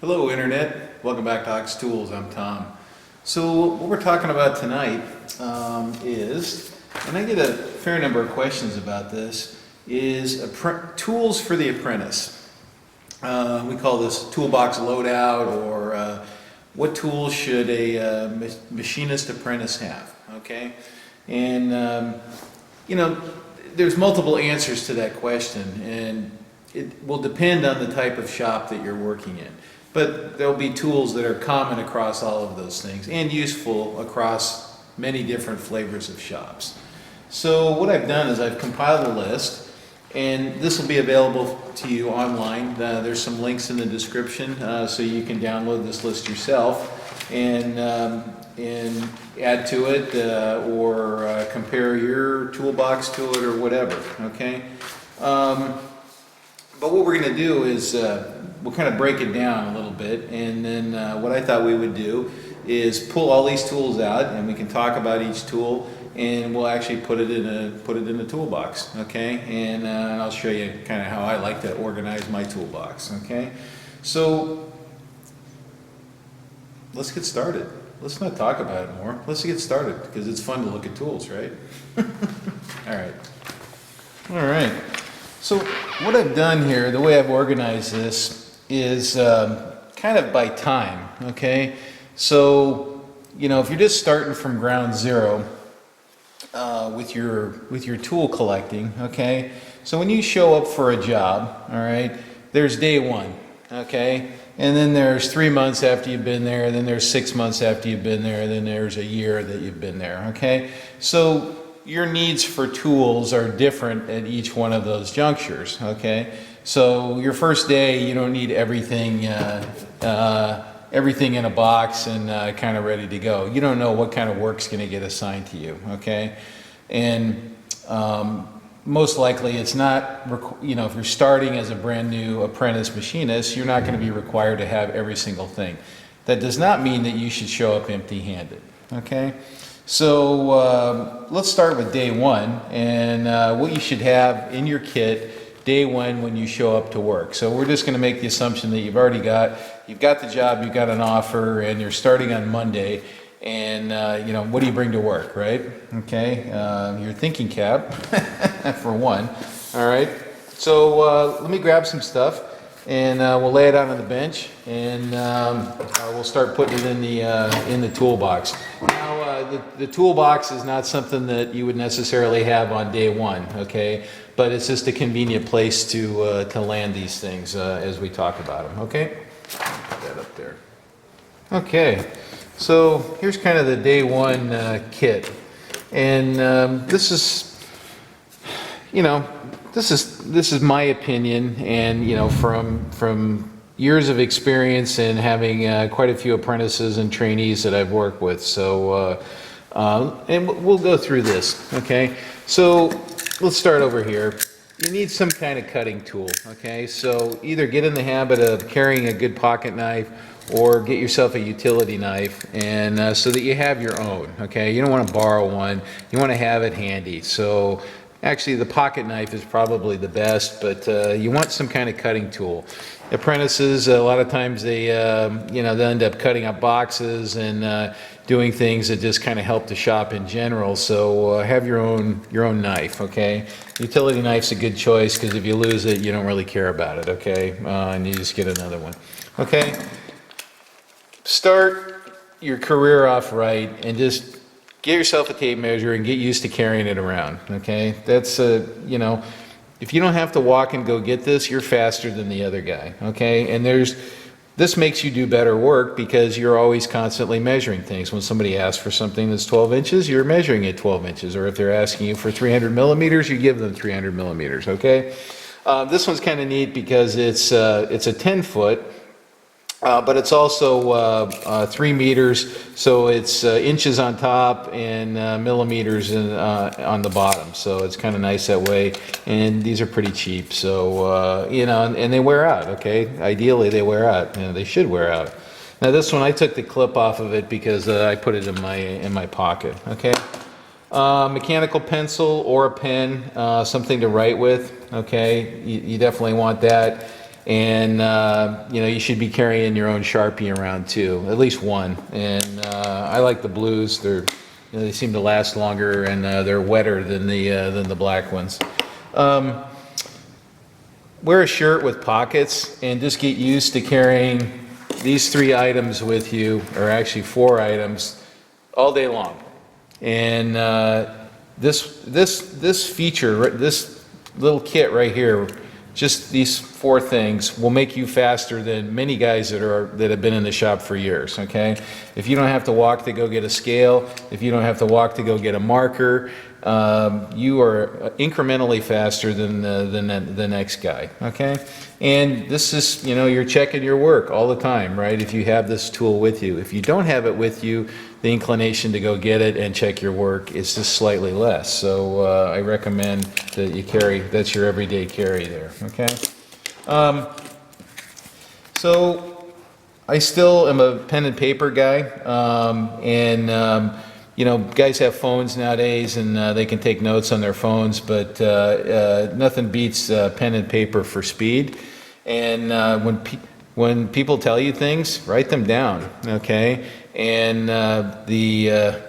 Hello Internet, welcome back to Ox Tools, I'm Tom. So what we're talking about tonight is, and I get a fair number of questions about this, is tools for the apprentice. We call this toolbox loadout, or what tools should a machinist apprentice have, okay? And you know, there's multiple answers to that question, and it will depend on the type of shop that you're working in. But there'll be tools that are common across all of those things and useful across many different flavors of shops. So what I've done is I've compiled a list, and this will be available to you online. There's some links in the description, so you can download this list yourself and add to it or compare your toolbox to it or whatever, okay? But what we're going to do is we'll kind of break it down a little bit, and then what I thought we would do is pull all these tools out, and we can talk about each tool, and we'll actually put it in a toolbox, okay? And I'll show you kind of how I like to organize my toolbox, okay? So let's get started. Let's not talk about it more. Let's get started because it's fun to look at tools, right? All right. So what I've done here, the way I've organized this, is kind of by time, okay? So, you know, if you're just starting from ground zero with your tool collecting, okay? So when you show up for a job, all right, there's day one, okay? And then there's 3 months after you've been there, then there's 6 months after you've been there, then there's a year that you've been there, okay? So your needs for tools are different at each one of those junctures, okay? So your first day, you don't need everything everything in a box and kind of ready to go. You don't know what kind of work's going to get assigned to you, okay? And most likely it's not, you know, if you're starting as a brand new apprentice machinist, you're not going to be required to have every single thing. That does not mean that you should show up empty-handed, okay? So let's start with day one, and what you should have in your kit day one when you show up to work. So we're just going to make the assumption that you've got the job, you've got an offer, and you're starting on Monday. And you know, what do you bring to work, right? Okay, your thinking cap for one. All right. So let me grab some stuff, and we'll lay it out on the bench, and we'll start putting it in the toolbox. Now, the toolbox is not something that you would necessarily have on day one, okay? But it's just a convenient place to land these things as we talk about them, okay? Put that up there. Okay, so here's kind of the day one kit, and this is, you know, this is my opinion, and you know, from years of experience and having quite a few apprentices and trainees that I've worked with. So, and we'll go through this, okay? So let's start over here. You need some kind of cutting tool, okay? So either get in the habit of carrying a good pocket knife or get yourself a utility knife, and so that you have your own, okay? You don't want to borrow one. You want to have it handy. So actually, the pocket knife is probably the best, but you want some kind of cutting tool. Apprentices, a lot of times they, you know, they end up cutting up boxes and doing things that just kind of help the shop in general. So have your own knife, okay? Utility knife's a good choice because if you lose it, you don't really care about it, okay? And you just get another one, okay? Start your career off right and just get yourself a tape measure and get used to carrying it around, okay? That's, you know, if you don't have to walk and go get this, you're faster than the other guy, okay? And this makes you do better work because you're always constantly measuring things. When somebody asks for something that's 12 inches, you're measuring it 12 inches. Or if they're asking you for 300 millimeters, you give them 300 millimeters, okay? This one's kind of neat because it's a 10-foot, but it's also 3 meters, so it's inches on top and millimeters on the bottom. So it's kind of nice that way. And these are pretty cheap, so you know, and they wear out. Okay, ideally they wear out. You know, they should wear out. Now this one, I took the clip off of it because I put it in my pocket. Okay. Mechanical pencil or a pen, something to write with, okay? You definitely want that. And, you know, you should be carrying your own Sharpie around too, at least one. And I like the blues. They're, you know, they seem to last longer, and they're wetter than the black ones. Wear a shirt with pockets, and just get used to carrying these 3 items with you, or actually 4 items, all day long. And this feature, this little kit right here, just these 4 things will make you faster than many guys that have been in the shop for years. Okay, if you don't have to walk to go get a scale, if you don't have to walk to go get a marker, you are incrementally faster than the next guy. Okay, and this is, you know, you're checking your work all the time, right? If you have this tool with you. If you don't have it with you, the inclination to go get it and check your work is just slightly less. So I recommend that you carry, that's your everyday carry there. Okay. So I still am a pen and paper guy, you know, guys have phones nowadays, and they can take notes on their phones, but nothing beats pen and paper for speed. And when people tell you things, write them down, okay? And the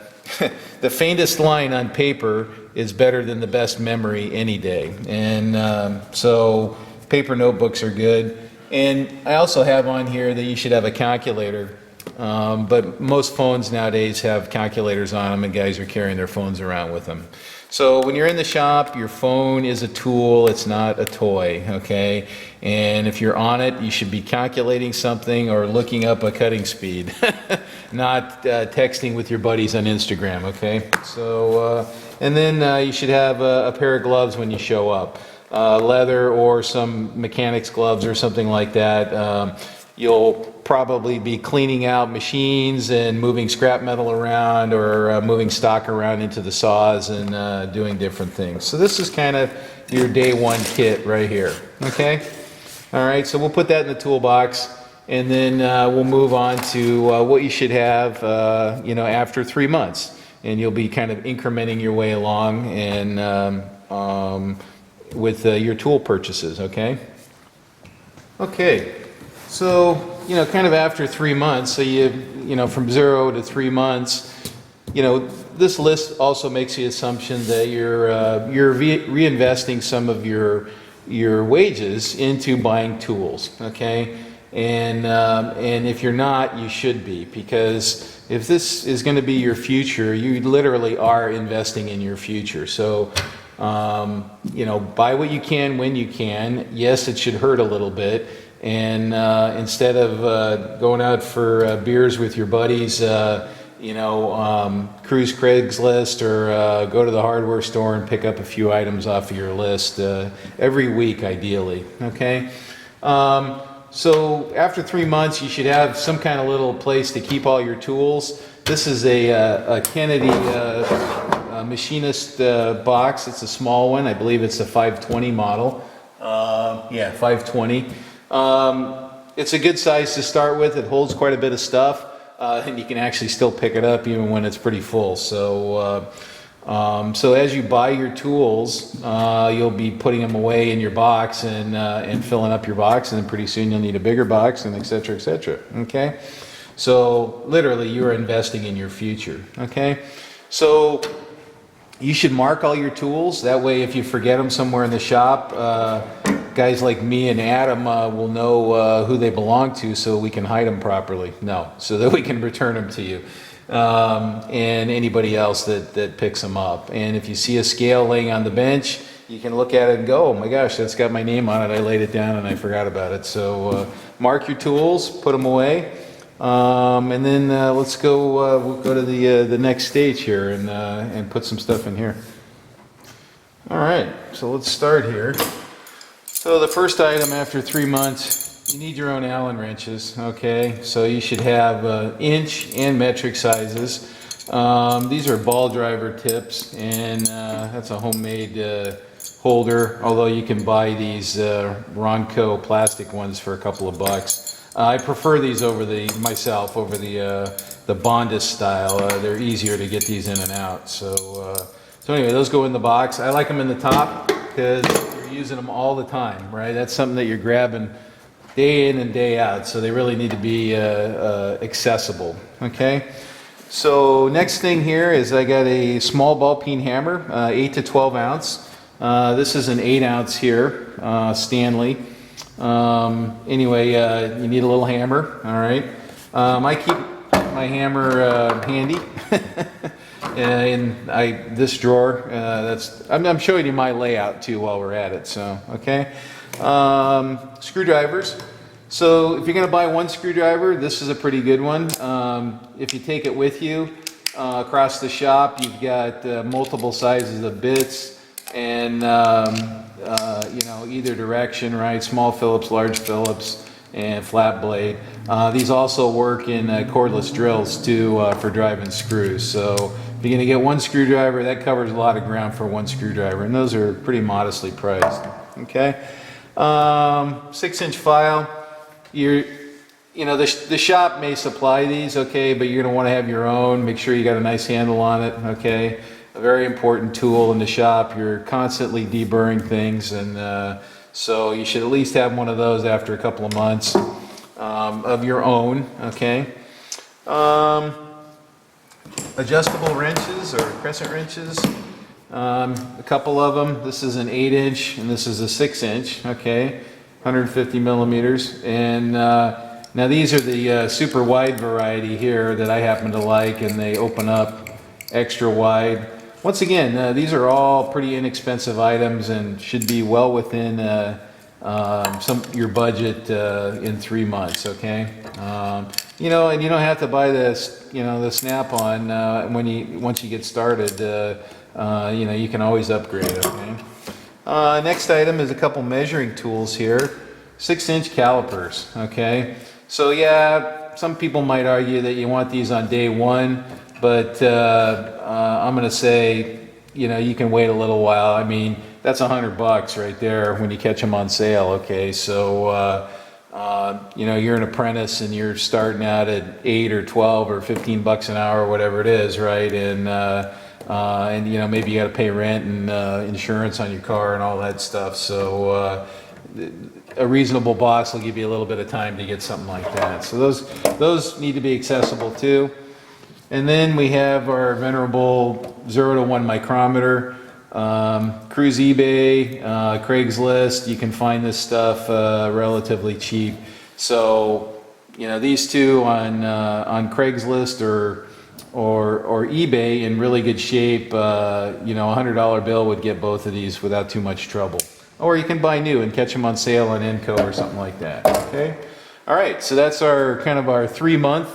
the faintest line on paper is better than the best memory any day. And so paper notebooks are good. And I also have on here that you should have a calculator. But most phones nowadays have calculators on them, and guys are carrying their phones around with them. So when you're in the shop, your phone is a tool, it's not a toy, okay? And if you're on it, you should be calculating something or looking up a cutting speed, not texting with your buddies on Instagram, okay? So, and then you should have a pair of gloves when you show up, leather or some mechanics gloves or something like that. You'll probably be cleaning out machines and moving scrap metal around, or moving stock around into the saws and doing different things. So this is kind of your day one kit right here. Okay? All right, so we'll put that in the toolbox, and then we'll move on to what you should have, you know, after 3 months. And you'll be kind of incrementing your way along and with your tool purchases, okay? Okay. So, you know, kind of after 3 months, so you know, from 0 to 3 months, you know, this list also makes the assumption that you're reinvesting some of your wages into buying tools, okay? And if you're not, you should be, because if this is going to be your future, you literally are investing in your future. So, you know, buy what you can when you can. Yes, it should hurt a little bit. And instead of going out for beers with your buddies, you know, cruise Craigslist or go to the hardware store and pick up a few items off of your list every week, ideally. Okay. So after 3 months, you should have some kind of little place to keep all your tools. This is a Kennedy Machinist box. It's a small one. I believe it's a 520 model. Yeah, 520. It's a good size to start with. It holds quite a bit of stuff, and you can actually still pick it up even when it's pretty full. So, so as you buy your tools, you'll be putting them away in your box and filling up your box, and then pretty soon you'll need a bigger box, and et cetera, et cetera. Okay, so literally you're investing in your future. Okay, so you should mark all your tools. That way, if you forget them somewhere in the shop, guys like me and Adam will know who they belong to, so we can hide them properly. No, so that we can return them to you, and anybody else that picks them up. And if you see a scale laying on the bench, you can look at it and go, oh my gosh, that's got my name on it. I laid it down and I forgot about it. So mark your tools, put them away, and then let's go. We'll go to the next stage here and put some stuff in here. All right, so let's start here. So the first item after 3 months, you need your own Allen wrenches, okay? So you should have inch and metric sizes. These are ball driver tips, and that's a homemade holder, although you can buy these Ronco plastic ones for a couple of bucks. I prefer these over the Bondus style. They're easier to get these in and out. So So anyway, those go in the box. I like them in the top because you're using them all the time, right? That's something that you're grabbing day in and day out, so they really need to be accessible, okay? So next thing here is I got a small ball peen hammer, 8 to 12 ounce. This is an 8 ounce here, Stanley. Anyway, you need a little hammer, all right? I keep my hammer handy. In this drawer, I'm showing you my layout too while we're at it, so, okay. Screwdrivers. So if you're going to buy one screwdriver, this is a pretty good one. If you take it with you across the shop, you've got multiple sizes of bits and you know, either direction, right? Small Phillips, large Phillips, and flat blade. These also work in cordless drills too for driving screws. So if you're going to get one screwdriver, that covers a lot of ground for one screwdriver, and those are pretty modestly priced. Okay, 6-inch file. You know, the shop may supply these, okay, but you're going to want to have your own. Make sure you got a nice handle on it, okay. A very important tool in the shop. You're constantly deburring things, and so you should at least have one of those after a couple of months of your own, okay. Adjustable wrenches or crescent wrenches, a couple of them. This is an 8-inch and this is a 6-inch, okay, 150 millimeters. And now these are the super wide variety here that I happen to like, and they open up extra wide. Once again, these are all pretty inexpensive items and should be well within your budget in 3 months, okay? You know, and you don't have to buy this, you know, the Snap-on once you get started. You know, you can always upgrade, okay? Next item is a couple measuring tools here. 6-inch calipers, okay? So yeah, some people might argue that you want these on day one, but I'm gonna say, you know, you can wait a little while. I mean, that's $100 right there when you catch them on sale, okay? So, you know, you're an apprentice and you're starting out at 8 or 12 or 15 bucks an hour or whatever it is, right? And you know, maybe you got to pay rent and insurance on your car and all that stuff. So a reasonable boss will give you a little bit of time to get something like that. So those need to be accessible too. And then we have our venerable 0 to 1 micrometer. Cruise eBay, Craigslist, you can find this stuff relatively cheap. So, you know, these two on Craigslist or eBay in really good shape, you know, a $100 bill would get both of these without too much trouble. Or you can buy new and catch them on sale on Enco or something like that, okay? All right, so that's our kind of our 3-month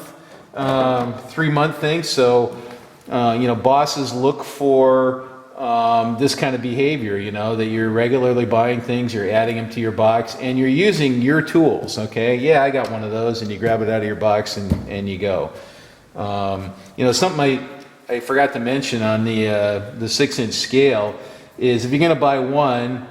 thing. So, you know, bosses look for this kind of behavior, you know, that you're regularly buying things, you're adding them to your box, and you're using your tools, okay? Yeah, I got one of those, and you grab it out of your box and you go. You know, something I forgot to mention on the 6-inch scale is if you're going to buy one,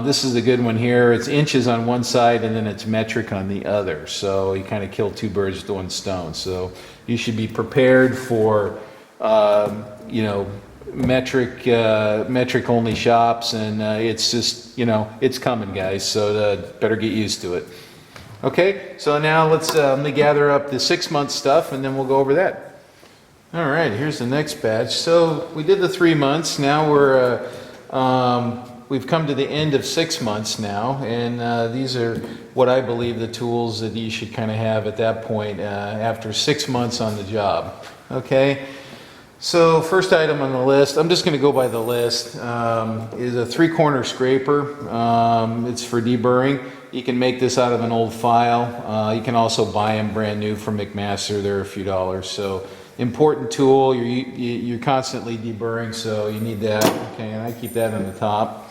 this is a good one here. It's inches on one side and then it's metric on the other. So you kind of kill 2 birds with 1 stone. So you should be prepared for, you know, metric only shops, and it's just, you know, it's coming, guys. So better get used to it. Okay, so now let me gather up the 6-month stuff and then we'll go over that. All right, here's the next batch. So we did the 3 months. Now we've come to the end of 6 months now, and these are what I believe the tools that you should kind of have at that point after 6 months on the job. Okay, so first item on the list, I'm just going to go by the list, is a 3-corner scraper. It's for deburring. You can make this out of an old file. You can also buy them brand new from McMaster. They're a few dollars. So important tool. You're constantly deburring, so you need that. Okay, and I keep that on the top.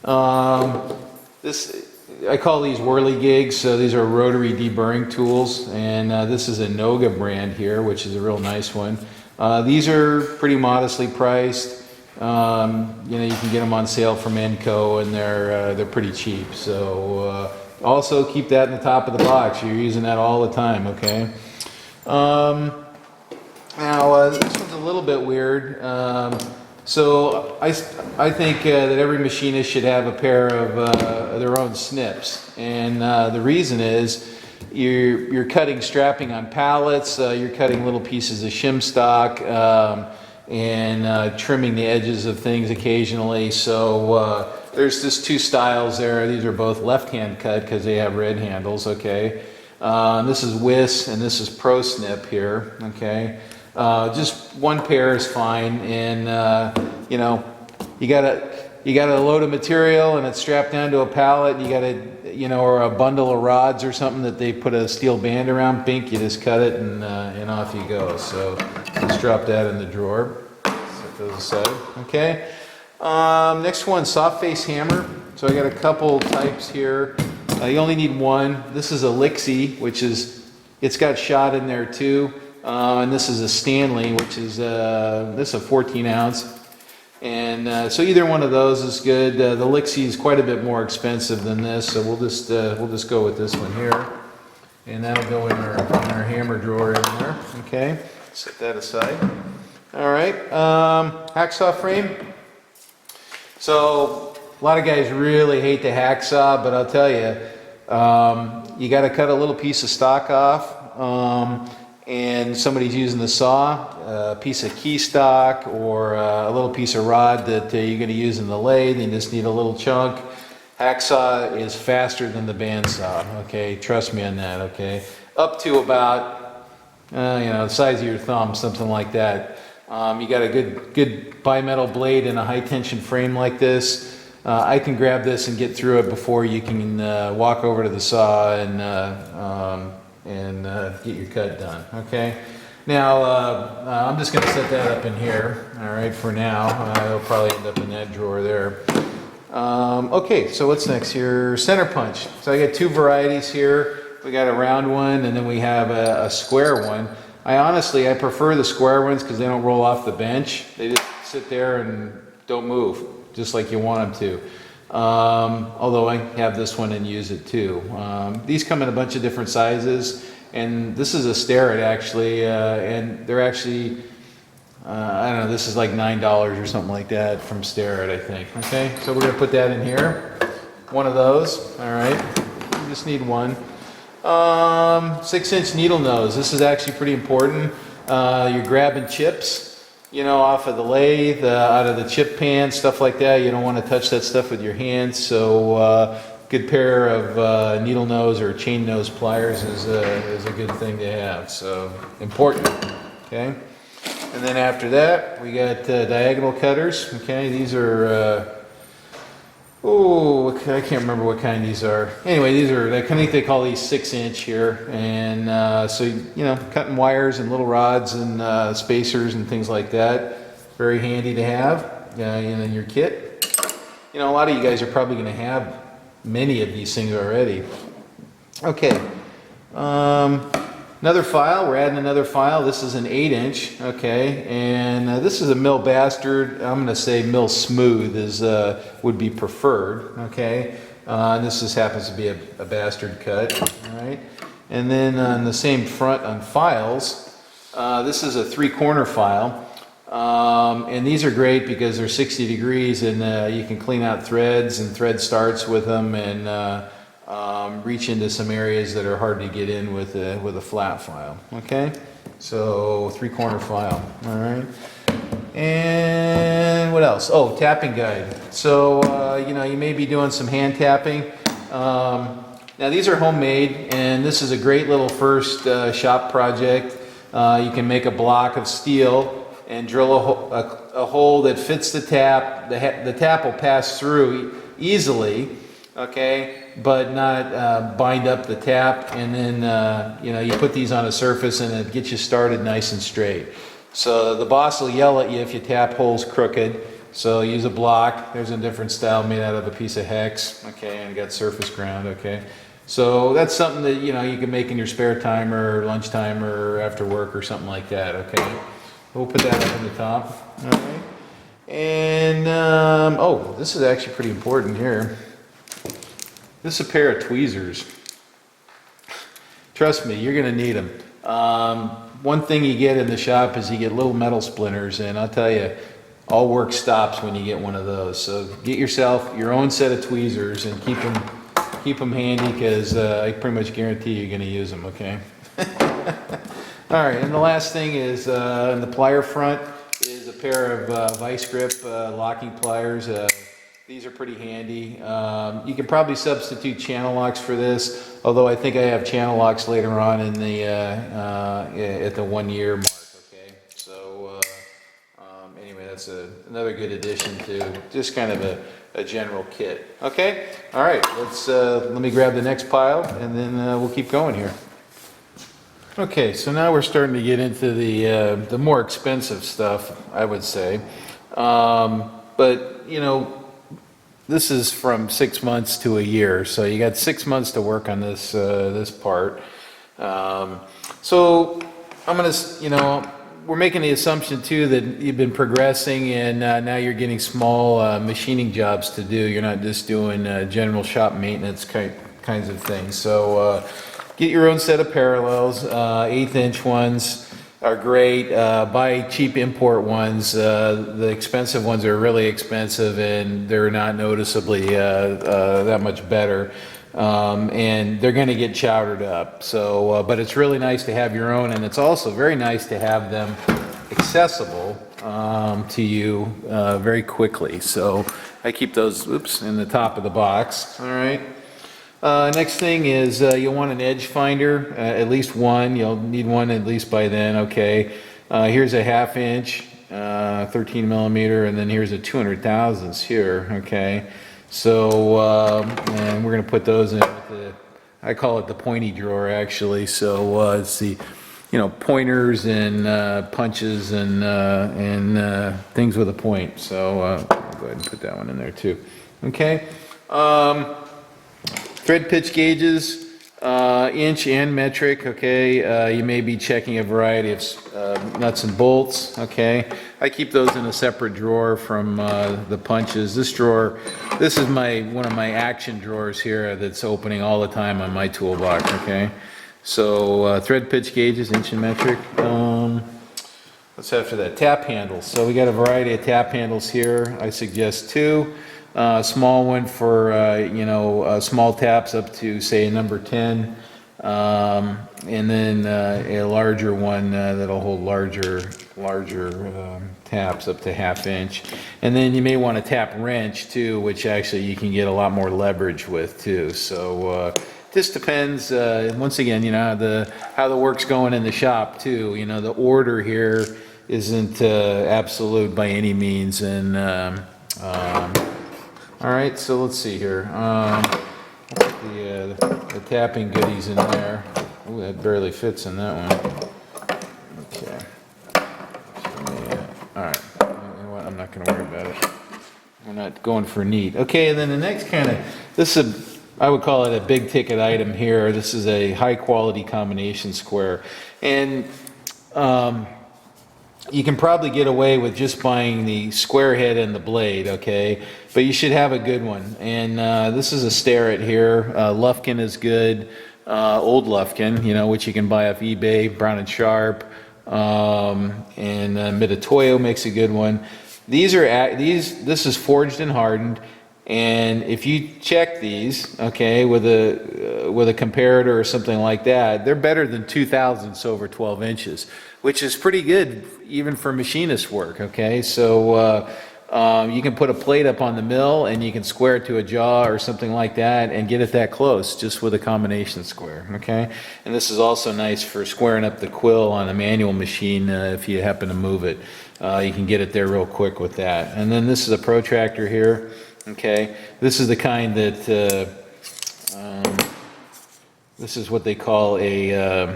I call these whirly gigs. So these are rotary deburring tools, and this is a Noga brand here, which is a real nice one. These are pretty modestly priced. You know, you can get them on sale from Enco, and they're pretty cheap. So also keep that in the top of the box. You're using that all the time, okay? Now this one's a little bit weird. So I think that every machinist should have a pair of their own snips, and the reason is you're cutting strapping on pallets, you're cutting little pieces of shim stock, and trimming the edges of things occasionally. So there's just two styles there. These are both left-hand cut because they have red handles. Okay, this is WIS and this is Pro Snip here. Okay. Just one pair is fine, and you know, you gotta load of material and it's strapped down to a pallet. You gotta, you know, or a bundle of rods or something that they put a steel band around. Bink, you just cut it and off you go. So just drop that in the drawer. Set those aside. Okay. Next one, soft face hammer. So I got a couple types here. You only need one. This is a Lixie, which is, it's got shot in there too. And this is a Stanley, which is this is a 14 ounce, and so either one of those is good. The Lixie is quite a bit more expensive than this, so we'll just go with this one here, and that'll go in our hammer drawer in there. Okay, set that aside. All right, hacksaw frame. So a lot of guys really hate the hacksaw, but I'll tell you, you got to cut a little piece of stock off. And somebody's using the saw, a piece of key stock, or a little piece of rod that you're going to use in the lathe, and you just need a little chunk. Hacksaw is faster than the bandsaw, okay? Trust me on that, okay? Up to about, you know, the size of your thumb, something like that. You got a good bimetal blade and a high tension frame like this. I can grab this and get through it before you can walk over to the saw and get your cut done. Okay. Now I'm just going to set that up in here. All right, for now. It'll probably end up in that drawer there. Okay, so what's next here? Center punch. So I got two varieties here. We got a round one, and then we have a square one. I prefer the square ones because they don't roll off the bench. They just sit there and don't move, just like you want them to. Although I have this one and use it too. These come in a bunch of different sizes, and this is a Starrett actually, and they're actually, I don't know, this is like $9 or something like that from Starrett, I think. Okay, so we're going to put that in here. One of those, all right. You just need one. 6-inch needle nose. This is actually pretty important. You're grabbing chips, you know, off of the lathe, out of the chip pan, stuff like that. You don't want to touch that stuff with your hands, so good pair of needle nose or chain nose pliers is a good thing to have. So important. Okay, and then after that we got diagonal cutters. Okay, these are I can't remember what kind these are. Anyway, these are, I think they call these 6-inch here, and so you know, cutting wires and little rods and spacers and things like that. Very handy to have in your kit. You know, a lot of you guys are probably going to have many of these things already. Okay, another file. We're adding another file. This is an 8-inch. Okay, and this is a mill bastard. I'm going to say mill smooth is would be preferred. Okay, and this just happens to be a bastard cut. All right, and then on the same front on files, this is a 3-corner file. And these are great because they're 60 degrees, and you can clean out threads and thread starts with them, and reach into some areas that are hard to get in with a flat file. Okay, so 3-corner file. All right, and what else? Oh, tapping guide. So you know, you may be doing some hand tapping. Now these are homemade, and this is a great little first shop project. You can make a block of steel and drill a hole that fits the tap. The tap will pass through easily, okay, but not bind up the tap. And then you know, you put these on a surface and it gets you started nice and straight. So the boss will yell at you if your tap hole's crooked. So use a block. There's a different style made out of a piece of hex, okay, and got surface ground, okay. So that's something that, you know, you can make in your spare time or lunchtime or after work or something like that, okay. We'll put that up on the top. All right. And, oh, this is actually pretty important here. This is a pair of tweezers. Trust me, you're going to need them. One thing you get in the shop is you get little metal splinters, and I'll tell you, all work stops when you get one of those. So get yourself your own set of tweezers and keep them handy, because I pretty much guarantee you're going to use them, okay? All right, and the last thing is in the plier front is a pair of vice grip locking pliers. These are pretty handy. You can probably substitute channel locks for this, although I think I have channel locks later on in the at the 1 year mark. Okay, so anyway, that's another good addition to just kind of a general kit. Okay, all right. Let me grab the next pile, and then we'll keep going here. Okay, so now we're starting to get into the more expensive stuff, I would say. But you know, this is from 6 months to a year, so you got 6 months to work on this this part. So I'm gonna, you know, we're making the assumption too that you've been progressing, and now you're getting small machining jobs to do. You're not just doing general shop maintenance kinds of things. So get your own set of parallels. 1/8 inch ones are great. Buy cheap import ones. The expensive ones are really expensive, and they're not noticeably that much better. And they're going to get chowdered up. So, but it's really nice to have your own, and it's also very nice to have them accessible to you very quickly. So I keep those, in the top of the box. All right. Next thing is you'll want an edge finder, at least one. You'll need one at least by then, okay. Here's a 1/2 inch, 13 millimeter, and then here's a 200,000ths here, okay. So, and we're going to put those in with I call it the pointy drawer, actually. So it's the, you know, pointers and punches and things with a point. So I'll go ahead and put that one in there too, okay. Thread pitch gauges, inch and metric, okay. You may be checking a variety of nuts and bolts, okay. I keep those in a separate drawer from the punches. This drawer, this is one of my action drawers here that's opening all the time on my toolbox, okay. So thread pitch gauges, inch and metric. What's after that? Tap handles. So we got a variety of tap handles here. I suggest 2. Small one for, you know, small taps up to, say, number 10, and then a larger one that'll hold larger taps up to 1/2 inch. And then you may want a tap wrench too, which actually you can get a lot more leverage with too. So this depends, once again, you know, how the work's going in the shop too. You know, the order here isn't absolute by any means, and all right, so let's see here. Put the tapping goodies in there. Ooh, that barely fits in that one. Okay. All right. You know what? I'm not going to worry about it. We're not going for neat. Okay, and then the next kind of, I would call it a big ticket item here. This is a high quality combination square, and you can probably get away with just buying the square head and the blade, okay? But you should have a good one. And this is a Starrett here. Lufkin is good. Old Lufkin, you know, which you can buy off eBay. Brown and Sharp. And Mitutoyo makes a good one. This is forged and hardened. And if you check these, okay, with a comparator or something like that, they're better than 2/1000ths over 12 inches, which is pretty good even for machinist work, okay? So you can put a plate up on the mill and you can square it to a jaw or something like that and get it that close just with a combination square, okay? And this is also nice for squaring up the quill on a manual machine if you happen to move it. You can get it there real quick with that. And then this is a protractor here. Okay, this is the kind that, this is what they call a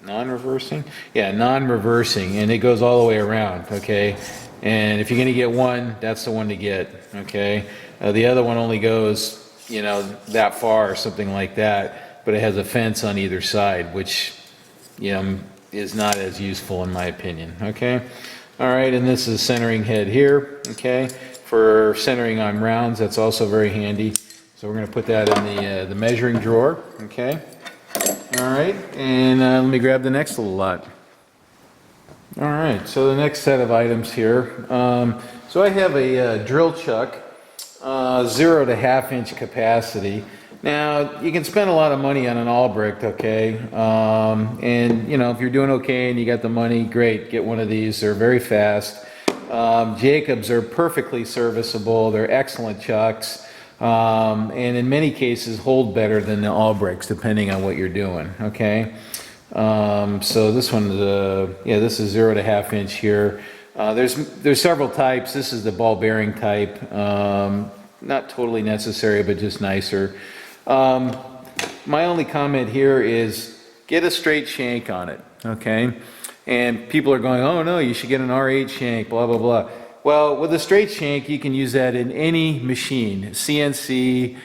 non-reversing? Yeah, non-reversing, and it goes all the way around, okay? And if you're going to get one, that's the one to get, okay? The other one only goes, you know, that far or something like that, but it has a fence on either side, which, you know, is not as useful in my opinion, okay? All right, and this is a centering head here, okay? For centering on rounds, that's also very handy. So we're going to put that in the measuring drawer, okay? All right, and let me grab the next little lot. All right, so the next set of items here. So So I have a drill chuck, 0 to ½ inch capacity. Now, you can spend a lot of money on an Albrecht, okay? And, you know, if you're doing okay and you got the money, great, get one of these. They're very fast. Jacobs are perfectly serviceable. They're excellent chucks. And in many cases hold better than the Albrechts, depending on what you're doing, okay? So this one's, yeah, this is 0 to ½ inch here. There's several types. This is the ball bearing type. Not totally necessary, but just nicer. My only comment here is get a straight shank on it, okay? And people are going, oh no, you should get an R8 shank, blah, blah, blah. Well, with a straight shank, you can use that in any machine, CNC,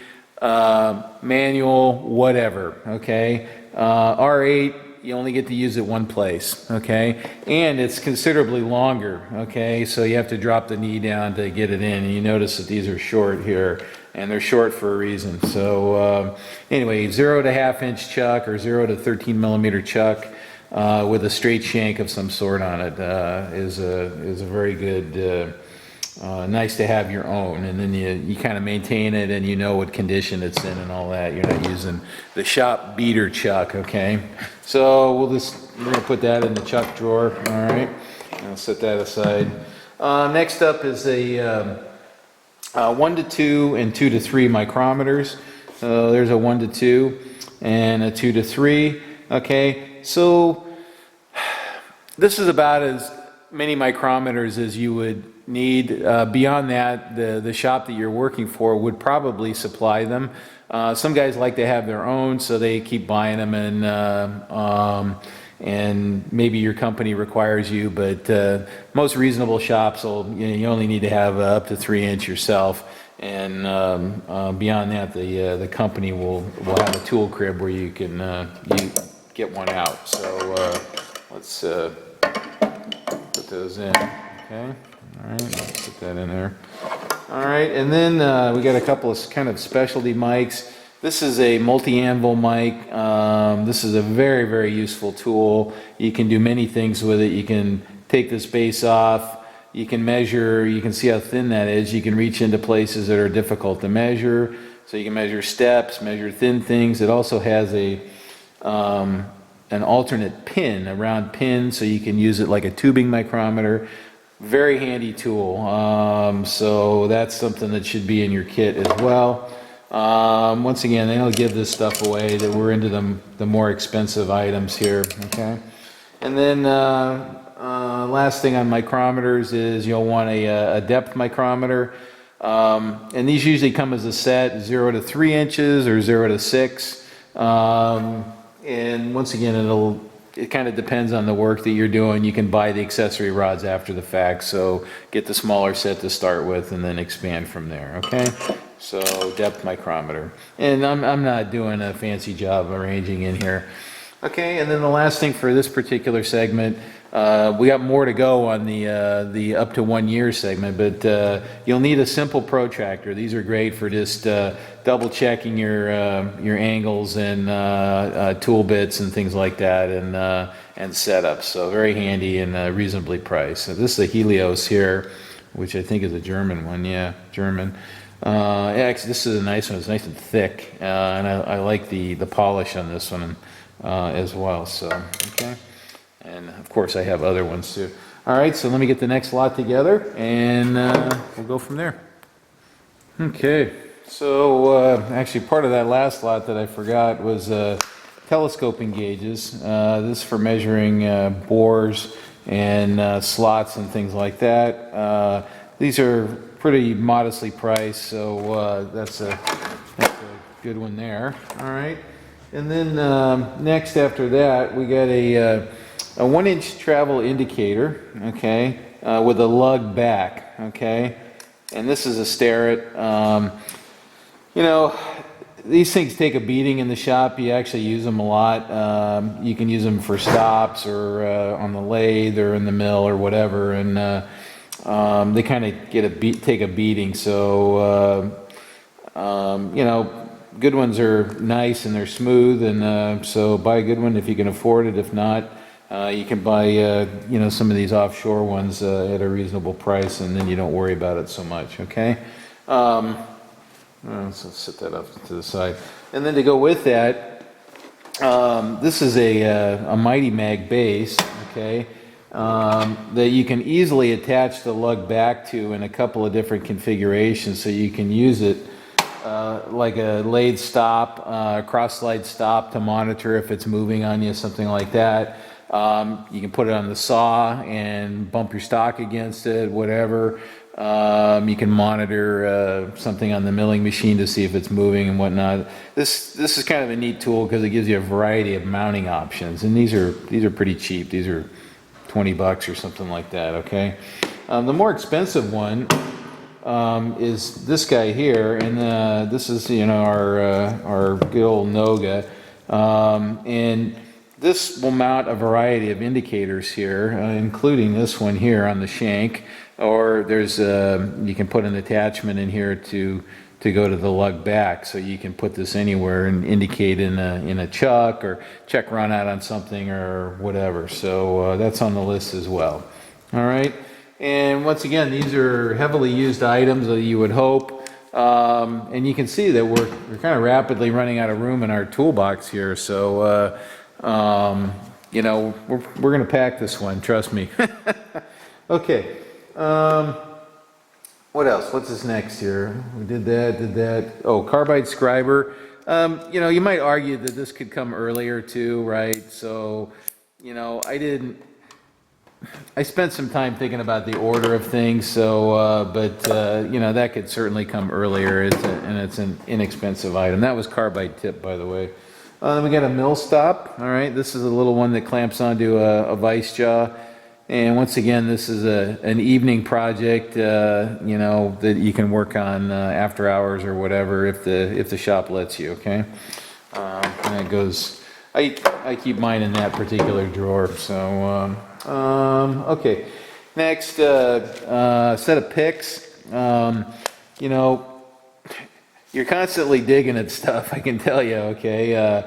manual, whatever, okay? R8, you only get to use it one place, okay? And it's considerably longer, okay? So you have to drop the knee down to get it in. And you notice that these are short here, and they're short for a reason. So anyway, 0 to ½ inch chuck or 0 to 13 millimeter chuck with a straight shank of some sort on it is a very good, nice to have your own, and then you kind of maintain it and you know what condition it's in and all that. You're not using the shop beater chuck, okay? So we're gonna put that in the chuck drawer, all right? I'll set that aside. Next up is a 1 to 2 and 2 to 3 micrometers. So there's a 1 to 2 and a 2 to 3, okay? So this is about as many micrometers as you would need. Beyond that, the shop that you're working for would probably supply them. Some guys like to have their own, so they keep buying them, and maybe your company requires you, but most reasonable shops will, you only need to have up to 3 inch yourself, and beyond that, the company will have a tool crib where you can you get one out. So let's put those in, okay? All right, let's put that in there. All right, and then we got a couple of kind of specialty mics. This is a multi-anvil mic. This is a very, very useful tool. You can do many things with it. You can take this base off. You can measure, you can see how thin that is. You can reach into places that are difficult to measure. So you can measure steps, measure thin things. It also has an alternate pin, a round pin, so you can use it like a tubing micrometer. Very handy tool. So that's something that should be in your kit as well. Once again, they don't give this stuff away. That we're into the more expensive items here. Okay, and then last thing on micrometers is you'll want a depth micrometer, and these usually come as a set, 0 to 3 inches or 0 to 6. And once again, it kind of depends on the work that you're doing. You can buy the accessory rods after the fact, so get the smaller set to start with and then expand from there, okay? So depth micrometer. And I'm not doing a fancy job of arranging in here. Okay, and then the last thing for this particular segment, we got more to go on the up to 1 year segment, but you'll need a simple protractor. These are great for just double checking your angles and tool bits and things like that, and setups. So very handy and reasonably priced. So this is a Helios here, which I think is a German one. Yeah, German. Yeah, actually, this is a nice one. It's nice and thick, and I like the polish on this one as well. So okay. And of course I have other ones too. All right, so let me get the next lot together and we'll go from there. Okay, so actually part of that last lot that I forgot was telescoping gauges. This is for measuring bores and slots and things like that. These are pretty modestly priced, so that's a good one there. All right, and then next after that we got a 1 inch travel indicator, okay, with a lug back, okay, and this is a Starrett. You know, these things take a beating in the shop. You actually use them a lot. You can use them for stops or on the lathe or in the mill or whatever, and they kind of take a beating. So you know, good ones are nice and they're smooth, and so buy a good one if you can afford it. If not, You can buy, you know, some of these offshore ones at a reasonable price, and then you don't worry about it so much, okay? So set that up to the side. And then to go with that, this is a Mighty Mag base, okay, that you can easily attach the lug back to in a couple of different configurations, so you can use it like a lathe stop, cross slide stop to monitor if it's moving on you, something like that. You can put it on the saw and bump your stock against it, whatever. You can monitor something on the milling machine to see if it's moving and whatnot. This is kind of a neat tool because it gives you a variety of mounting options, and these are pretty cheap. These are $20 or something like that. Okay, the more expensive one is this guy here, and this is, you know, our good old Noga, and this will mount a variety of indicators here, including this one here on the shank, or there's you can put an attachment in here to go to the lug back, so you can put this anywhere and indicate in a chuck, or check run out on something or whatever. So that's on the list as well. All right, and once again, these are heavily used items that you would hope. And you can see that we're kind of rapidly running out of room in our toolbox here, so you know, we're gonna pack this one, trust me. Okay, what else? What's this next here? We did that. Oh, carbide scriber. You know, you might argue that this could come earlier too, right? So, you know, I spent some time thinking about the order of things, so, but, you know, that could certainly come earlier, and it's an inexpensive item. That was carbide tip, by the way. Then we got a mill stop. All right, this is a little one that clamps onto a vise jaw. And once again, this is an evening project, you know, that you can work on after hours or whatever, if the shop lets you, okay? And it goes, I keep mine in that particular drawer, so, okay. Next, set of picks. You know, you're constantly digging at stuff, I can tell you, okay?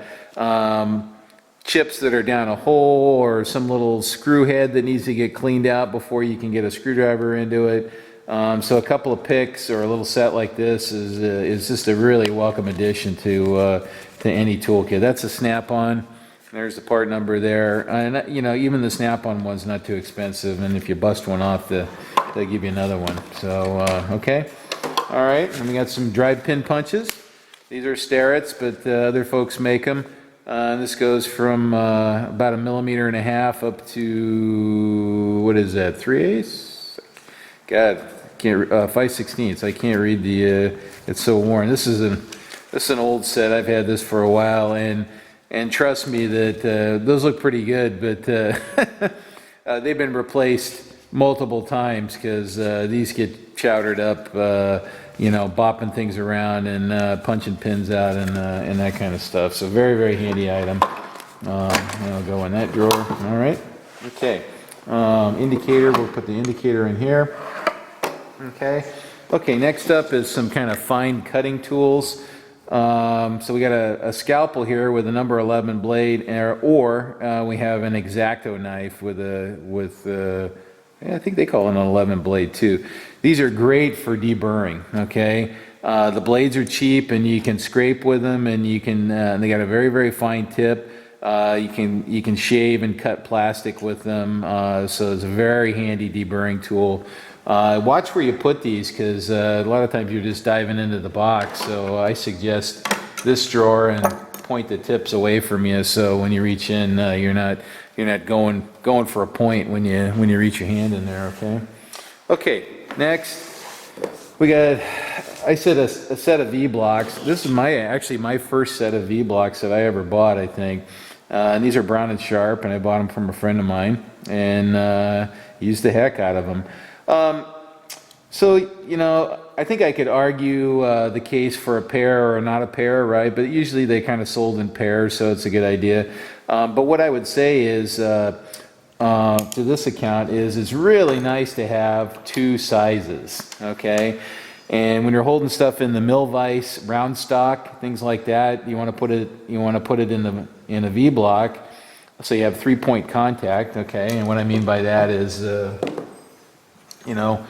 Chips that are down a hole, or some little screw head that needs to get cleaned out before you can get a screwdriver into it. So a couple of picks or a little set like this is just a really welcome addition to any toolkit. That's a snap-on. There's the part number there, and you know, even the snap-on one's not too expensive, and if you bust one off, they'll give you another one. So okay, all right. And we got some drive pin punches. These are Starrett's, but other folks make them. This goes from about 1.5 millimeters up to, what is that, 3/8? God, can't 5/16. I can't read the. It's so worn. This is an old set. I've had this for a while, and trust me that those look pretty good, but they've been replaced multiple times because these get chowdered up, you know, bopping things around and punching pins out and that kind of stuff. So very, very handy item. I'll go in that drawer. All right. Okay. Indicator. We'll put the indicator in here. Okay. Okay. Next up is some kind of fine cutting tools. So we got a scalpel here with a number 11 blade, or we have an X-Acto knife with I think they call it an 11 blade too. These are great for deburring, okay? The blades are cheap and you can scrape with them, and you can, they got a very, very fine tip. You can shave and cut plastic with them, so it's a very handy deburring tool. Watch where you put these, because a lot of times you're just diving into the box, so I suggest this drawer and point the tips away from you, so when you reach in, you're not going for a point when you reach your hand in there. Okay, next we got, I said a set of V-blocks. This is actually my first set of V-blocks that I ever bought, I think. And these are Brown and Sharp, and I bought them from a friend of mine, and used the heck out of them. So, you know, I think I could argue the case for a pair or not a pair, right? But usually they kind of sold in pairs, so it's a good idea. But what I would say is, to this account, is it's really nice to have two sizes, okay? And when you're holding stuff in the mill vise, round stock, things like that, you want to put it in a V block. so you have 3-point contact, okay? And what I mean by that is, you know,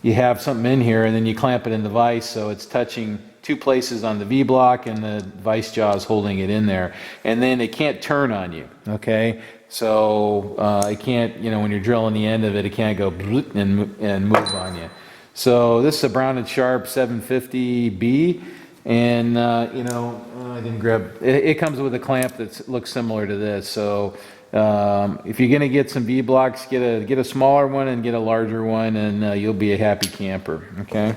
you have something in here and then you clamp it in the vise so it's touching 2 places on the V-block and the vise jaw is holding it in there. And then it can't turn on you, okay? So it can't, you know, when you're drilling the end of it, it can't go and move on you. So this is a Brown & Sharp 750B. And, you know, I didn't grab, it comes with a clamp that looks similar to this. So if you're going to get some V-blocks, get a smaller one and get a larger one, and you'll be a happy camper, okay?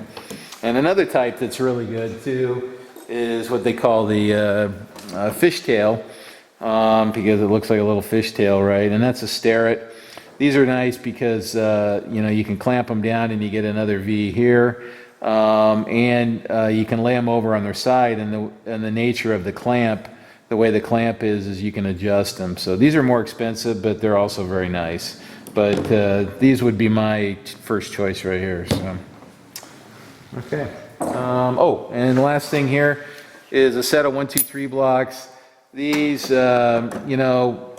And another type that's really good too is what they call the fishtail, because it looks like a little fishtail, right? And that's a Starrett. These are nice because, you know, you can clamp them down and you get another V here. And you can lay them over on their side, and the nature of the clamp, the way the clamp is you can adjust them. So these are more expensive, but they're also very nice. But these would be my first choice right here. So, okay. Oh, and the last thing here is a set of 1, 2, 3 blocks. These, you know,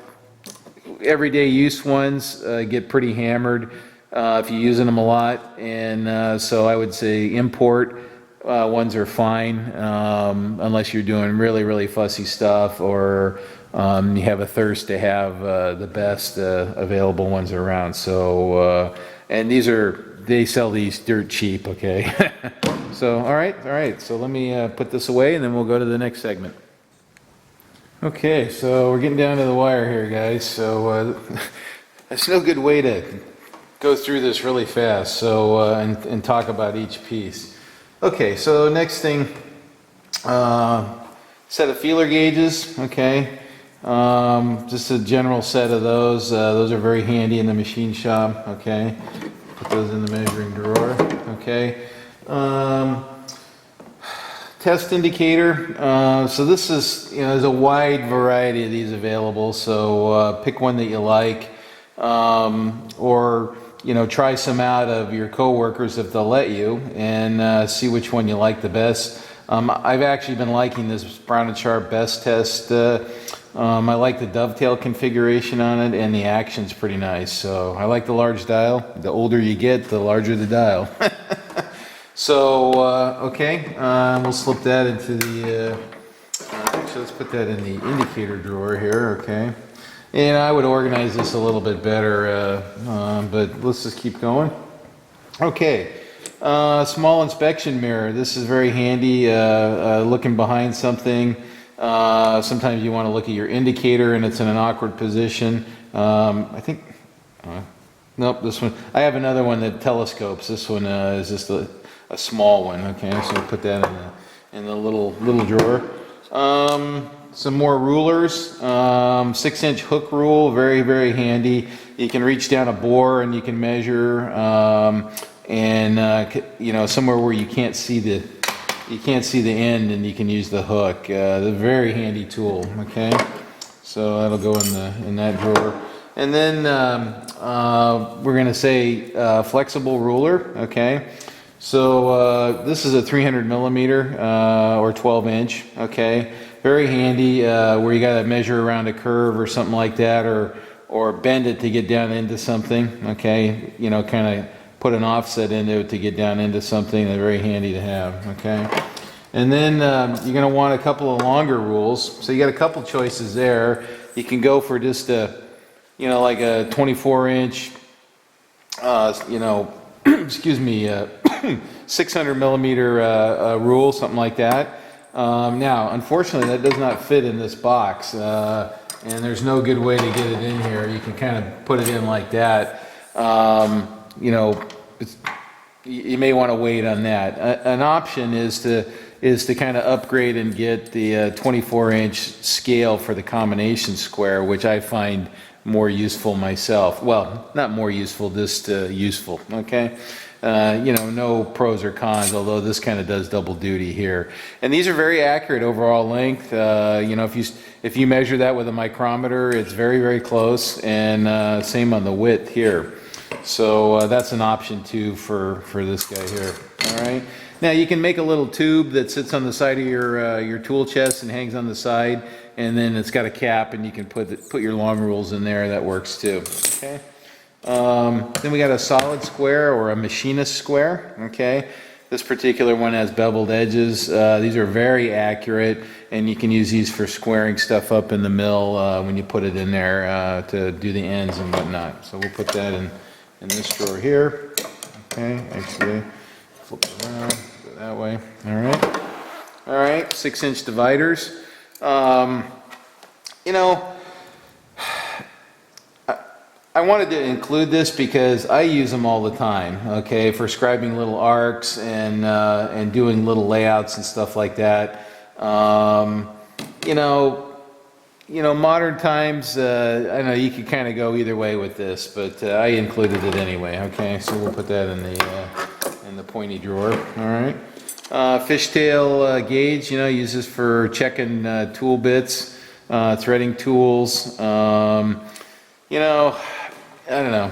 everyday use ones get pretty hammered if you're using them a lot, and so I would say import ones are fine, unless you're doing really fussy stuff, or you have a thirst to have the best available ones around. So and they sell these dirt cheap, okay? So all right, so let me put this away and then we'll go to the next segment. Okay, so we're getting down to the wire here, guys. So there's no good way to go through this really fast, so and talk about each piece. Okay, so next thing, set of feeler gauges. Okay, just a general set of those. Those are very handy in the machine shop. Okay, put those in the measuring drawer. Okay, test indicator. So this is, you know, there's a wide variety of these available. So pick one that you like, or you know, try some out of your coworkers if they'll let you, and see which one you like the best. I've actually been liking this Brown & Sharp Best Test. I like the dovetail configuration on it, and the action's pretty nice. So I like the large dial. The older you get, the larger the dial. So okay, we'll slip that into the. Actually, let's put that in the indicator drawer here. Okay. And I would organize this a little bit better, but let's just keep going. Okay, small inspection mirror. This is very handy, looking behind something. Sometimes you want to look at your indicator and it's in an awkward position. I think, nope, this one. I have another one that telescopes. This one is just a small one. Okay, so we'll put that in the little drawer. Some more rulers, 6-inch hook rule, very handy. You can reach down a bore and you can measure, and you know, somewhere where you can't see the end, and you can use the hook. The very handy tool. Okay, so that'll go in that drawer. And then we're going to say flexible ruler. Okay, so this is a 300 millimeter or 12-inch. Okay. Very handy where you got to measure around a curve or something like that, or bend it to get down into something. Okay, you know, kind of put an offset into it to get down into something. They're very handy to have. Okay, and then you're going to want a couple of longer rules. So you got a couple choices there. You can go for just a, you know, like a 24-inch, you know, excuse me, 600 millimeter rule, something like that. Now, unfortunately, that does not fit in this box, and there's no good way to get it in here. You can kind of put it in like that. You know, you may want to wait on that. An option is to kind of upgrade and get the 24-inch scale for the combination square, which I find more useful myself. Well, not more useful, just useful. Okay. You know, no pros or cons, although this kind of does double duty here. And these are very accurate overall length. You know, if you measure that with a micrometer, it's very close, and same on the width here. So that's an option too for this guy here. All right. Now you can make a little tube that sits on the side of your tool chest and hangs on the side, and then it's got a cap, and you can put your long rules in there. That works too. Okay. Then we got a solid square or a machinist square. Okay. This particular one has beveled edges. These are very accurate, and you can use these for squaring stuff up in the mill when you put it in there to do the ends and whatnot. So we'll put that in this drawer here. Okay, actually, flip it around, go that way. All right, 6-inch dividers. You know, I wanted to include this because I use them all the time, okay, for scribing little arcs and doing little layouts and stuff like that. You know, modern times, I know you could kind of go either way with this, but I included it anyway, okay, so we'll put that in the pointy drawer. All right. Fishtail gauge, you know, uses for checking tool bits, threading tools. You know, I don't know.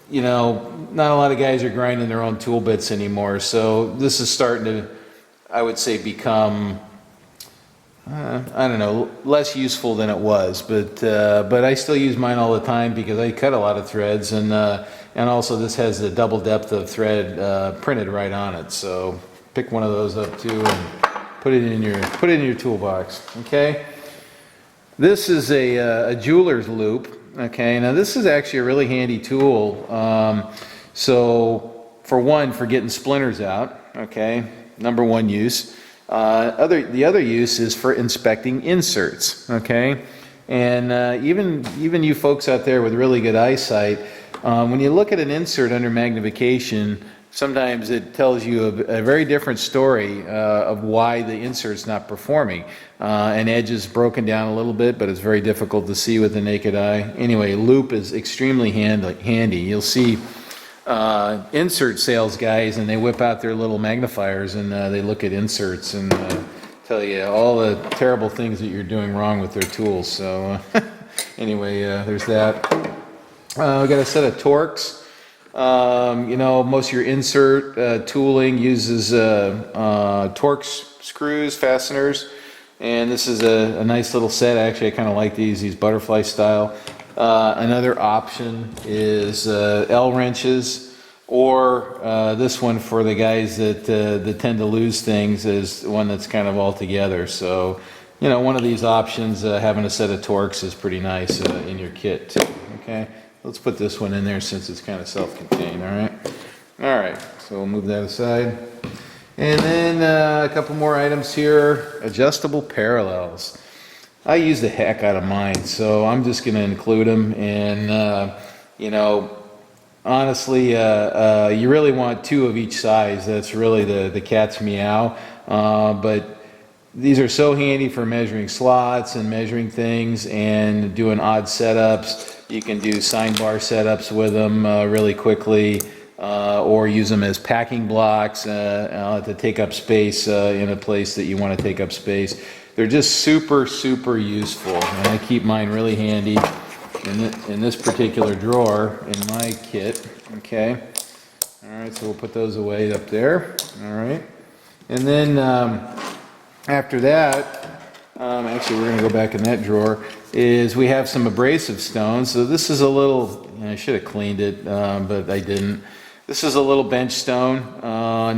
You know, not a lot of guys are grinding their own tool bits anymore, so this is starting to, I would say, become, I don't know, less useful than it was. But I still use mine all the time because I cut a lot of threads, and also this has the double depth of thread printed right on it. So pick one of those up too and put it in your toolbox. Okay. This is a jeweler's loop. Okay, now this is actually a really handy tool. So for one, for getting splinters out, okay, number one use. The other use is for inspecting inserts, okay? And even you folks out there with really good eyesight, when you look at an insert under magnification, sometimes it tells you a very different story of why the insert's not performing. An edge is broken down a little bit, but it's very difficult to see with the naked eye. Anyway, loop is extremely handy. You'll see insert sales guys, and they whip out their little magnifiers, and they look at inserts and tell you all the terrible things that you're doing wrong with their tools. So anyway, there's that. We got a set of Torx. You know, most of your insert tooling uses Torx screws, fasteners, and this is a nice little set. Actually, I kind of like these butterfly style. Another option is L wrenches, or this one for the guys that tend to lose things is one that's kind of all together. So, you know, one of these options, having a set of Torx is pretty nice in your kit too. Okay. Let's put this one in there since it's kind of self-contained, all right? All right, so we'll move that aside. And then a couple more items here. Adjustable parallels. I use the heck out of mine, so I'm just going to include them. And, you know, honestly, you really want two of each size. That's really the cat's meow. But these are so handy for measuring slots and measuring things and doing odd setups. You can do sine bar setups with them really quickly, or use them as packing blocks to take up space in a place that you want to take up space. They're just super, super useful, and I keep mine really handy in this particular drawer in my kit. Okay. All right, so we'll put those away up there. All right. And then after that, actually we're going to go back in that drawer, is we have some abrasive stones. So this is a little, I should have cleaned it, but I didn't. This is a little bench stone,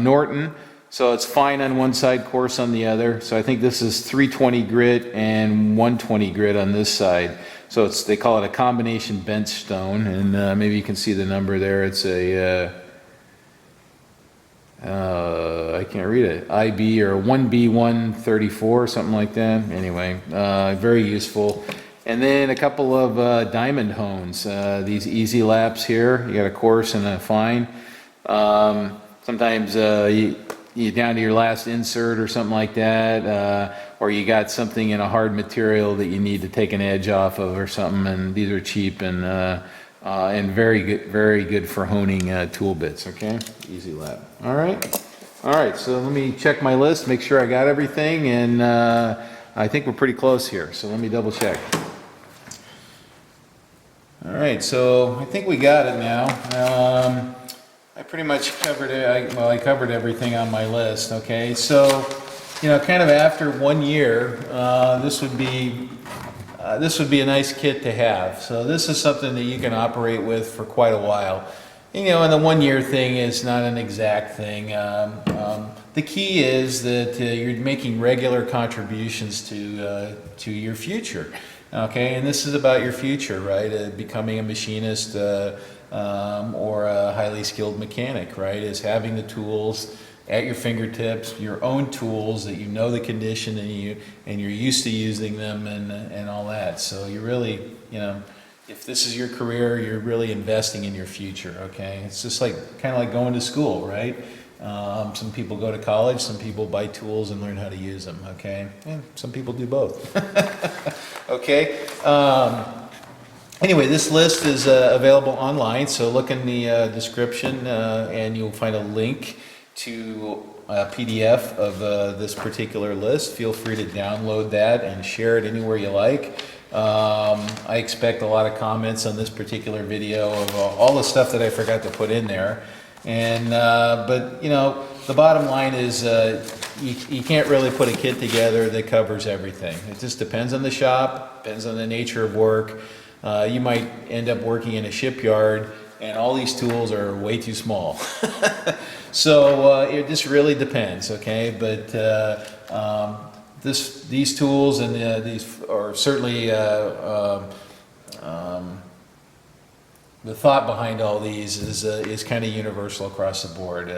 Norton. So it's fine on one side, coarse on the other. So I think this is 320 grit and 120 grit on this side. So they call it a combination bench stone, and maybe you can see the number there. It's a I can't read it, IB or 1B134, something like that. Anyway, very useful. And then a couple of diamond hones, these easy laps here. You got a coarse and a fine. Sometimes you down to your last insert or something like that, or you got something in a hard material that you need to take an edge off of or something, and these are cheap and very good for honing tool bits. Okay, easy lap. All right. So let me check my list, make sure I got everything, and I think we're pretty close here. So let me double check. All right, so I think we got it now. I pretty much covered it. Well, I covered everything on my list. Okay, so kind of after 1 year, this would be a nice kit to have. So this is something that you can operate with for quite a while. And the 1 year thing is not an exact thing. The key is that you're making regular contributions to your future. Okay, and this is about your future, right? Becoming a machinist or a highly skilled mechanic, right? Is having the tools at your fingertips, your own tools that you know the condition and you're used to using them and all that. So you really, if this is your career, you're really investing in your future. Okay, it's just kind of like going to school, right? Some people go to college, some people buy tools and learn how to use them. Okay, and some people do both. Okay. Anyway, this list is available online, so look in the description and you'll find a link to a PDF of this particular list. Feel free to download that and share it anywhere you like. I expect a lot of comments on this particular video of all the stuff that I forgot to put in there. And but the bottom line is you can't really put a kit together that covers everything. It just depends on the shop, depends on the nature of work. You might end up working in a shipyard and all these tools are way too small. So it just really depends, okay? But these tools and these are certainly the thought behind all these is kind of universal across the board.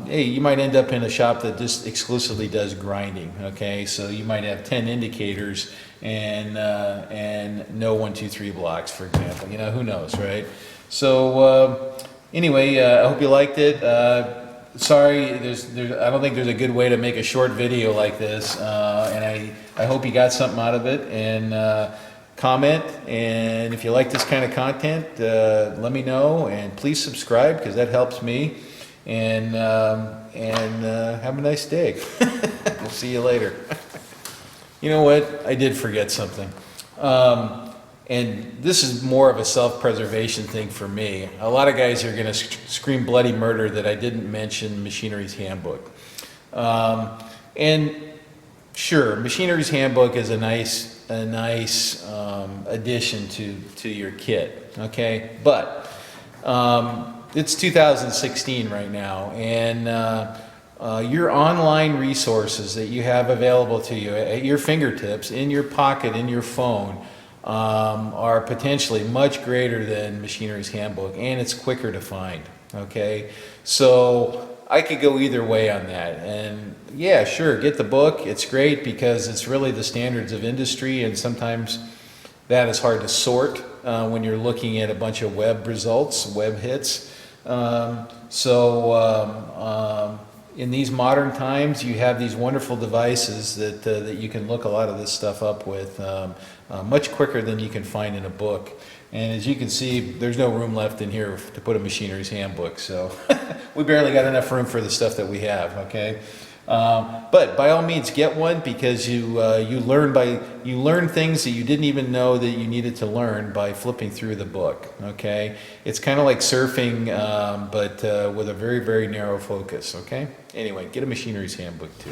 Hey, you might end up in a shop that just exclusively does grinding. Okay, so you might have 10 indicators and no 1, 2, 3 blocks, for example. Who knows, right? So anyway, I hope you liked it. Sorry, I don't think there's a good way to make a short video like this, and I hope you got something out of it. And comment, and if you like this kind of content, let me know, and please subscribe because that helps me. And have a nice day. We'll see you later. You know what? I did forget something. And this is more of a self-preservation thing for me. A lot of guys are going to scream bloody murder that I didn't mention Machinery's Handbook. And sure, Machinery's Handbook is a nice addition to your kit. Okay, but it's 2016 right now, and your online resources that you have available to you at your fingertips, in your pocket, in your phone, are potentially much greater than Machinery's Handbook, and it's quicker to find. Okay, so I could go either way on that. And yeah, sure, get the book. It's great because it's really the standards of industry, and sometimes that is hard to sort when you're looking at a bunch of web results, web hits. In these modern times, you have these wonderful devices that you can look a lot of this stuff up with much quicker than you can find in a book. And as you can see, there's no room left in here to put a Machinery's Handbook, so we barely got enough room for the stuff that we have. Okay, but by all means, get one because you learn things that you didn't even know that you needed to learn by flipping through the book. Okay, it's kind of like surfing, but with a very, very narrow focus. Okay, anyway, get a Machinery's Handbook too.